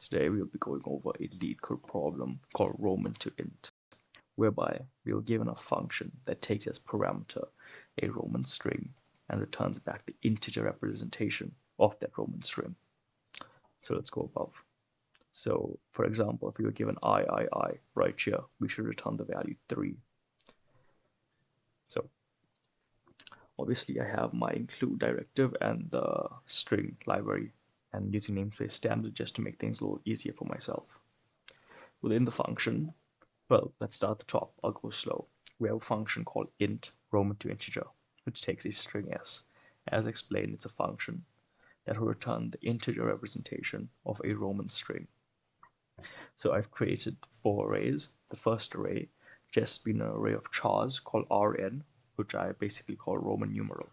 Today we'll be going over a LeetCode problem called romanToInt, whereby we are given a function that takes as parameter a Roman string and returns back the integer representation of that Roman string. So let's go above. So for example, if we were given I right here, we should return the value 3. So obviously I have my include directive and the string library, and using namespace standard just to make things a little easier for myself. Within the function, well, let's start at the top. I'll go slow. We have a function called int Roman to integer, which takes a string s. As explained, it's a function that will return the integer representation of a Roman string. So I've created 4 arrays. The first array just been an array of chars called Rn, which I basically call Roman numeral.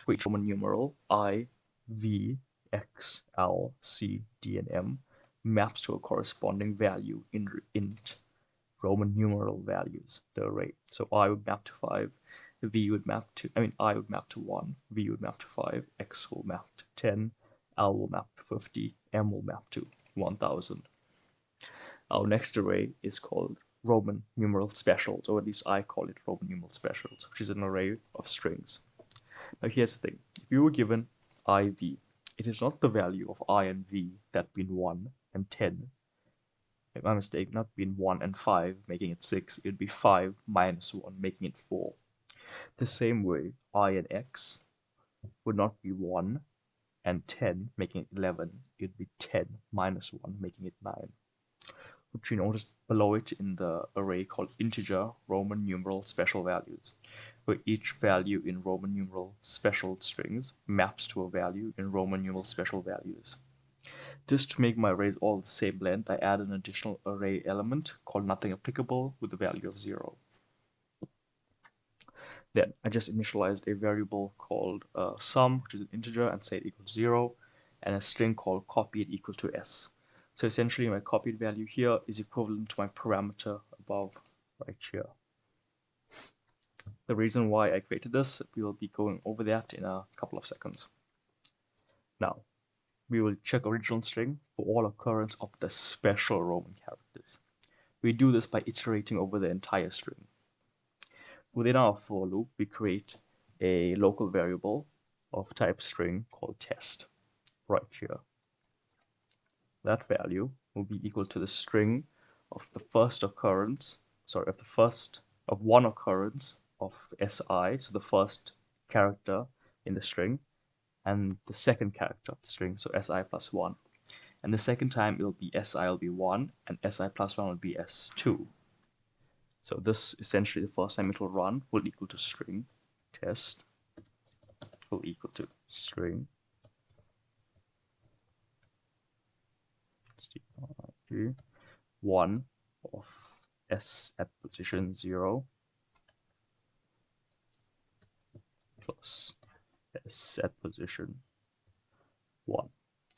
For each Roman numeral, I, V, X, L, C, D, and M maps to a corresponding value in int Roman numeral values, the array. So I would map to 5, V would map to, I would map to 1, V would map to 5, X will map to 10, L will map to 50, M will map to 1000. Our next array is called Roman numeral specials, or at least I call it Roman numeral specials, which is an array of strings. Now here's the thing, if you were given IV, it is not the value of I and V that being 1 and 10. If my mistake, not being 1 and 5, making it 6, it would be 5 minus 1, making it 4. The same way, I and X would not be 1 and 10, making it 11. It would be 10 minus 1, making it 9. Which you notice below it in the array called integer Roman numeral special values, where each value in Roman numeral special strings maps to a value in Roman numeral special values. Just to make my arrays all the same length, I add an additional array element called nothing applicable with the value of 0. Then I just initialized a variable called sum, which is an integer, and say it equals 0, and a string called copied equal to s. So essentially my copied value here is equivalent to my parameter above right here. The reason why I created this, we will be going over that in a couple of seconds. Now, we will check original string for all occurrence of the special Roman characters. We do this by iterating over the entire string. Within our for loop, we create a local variable of type string called test right here. That value will be equal to the string of the first occurrence, of one occurrence of si, so the first character in the string, and the second character of the string, so si plus 1. And the second time it'll be si will be 1, and si plus 1 will be s2. So this essentially the first time it will run will equal to string test will equal to string 1 of s at position 0 plus s at position 1.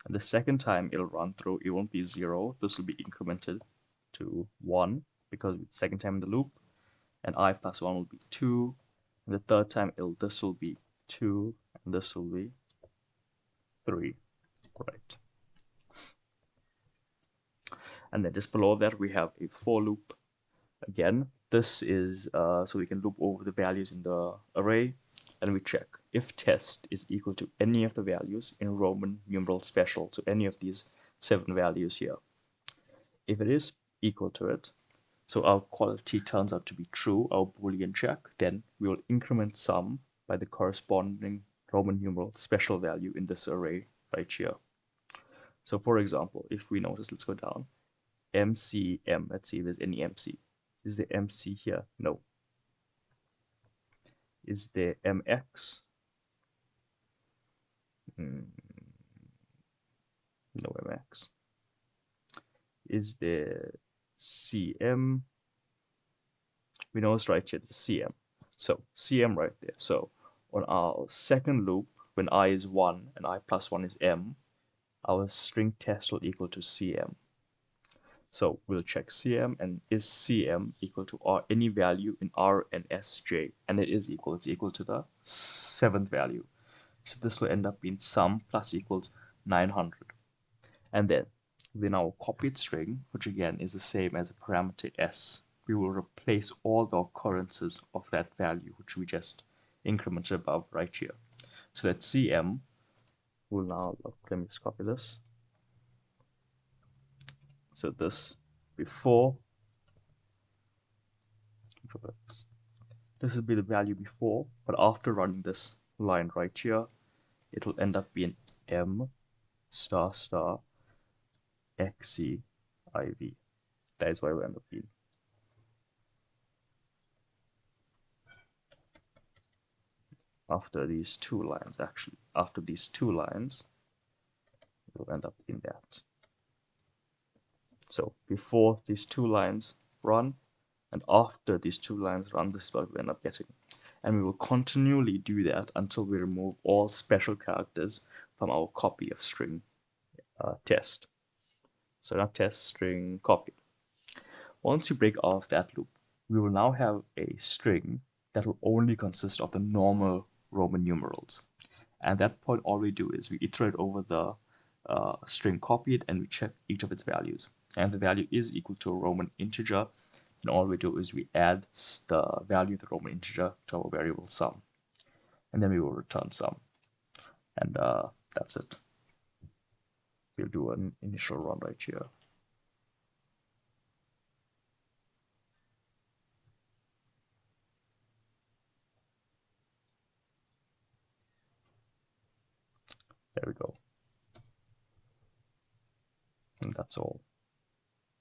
And the second time it'll run through, it won't be 0. This will be incremented to 1 because it's the second time in the loop, and I plus 1 will be 2. And the third time this will be 2, and this will be 3. Right. And then just below that we have a for loop. Again, this is so we can loop over the values in the array, and we check if test is equal to any of the values in Roman numeral special, so any of these 7 values here. If it is equal to it, so our quality turns out to be true, our Boolean check, then we will increment sum by the corresponding Roman numeral special value in this array right here. So for example, if we notice, let's go down, MCM, let's see if there's any MC. Is there MC here? No. Is there MX? No MX. Is there CM? We know it's right here, it's CM. So CM right there. So on our second loop, when I is 1 and I plus 1 is M, our string test will equal to CM. So we'll check CM, and is CM equal to any value in R and Sj, and it is equal. It's equal to the 7th value. So this will end up being sum plus equals 900. And then Within our copied string, which again is the same as a parameter s, we will replace all the occurrences of that value, which we just incremented above right here. So that cm will now, let me just copy this. So this before, this will be the value before, but after running this line right here, it will end up being m star star xciv. That is why we end up being. After these two lines, actually, after these two lines, it will end up in that. So before these two lines run, and after these two lines run, this is what we end up getting. And we will continually do that until we remove all special characters from our copy of string test. So not test, string copy. Once you break out of that loop, we will now have a string that will only consist of the normal Roman numerals. And at that point, all we do is we iterate over the string copied and we check each of its values. And the value is equal to a Roman integer. And all we do is we add the value of the Roman integer to our variable sum. And then we will return sum. And that's it. We'll do an initial run right here. There we go. And that's all.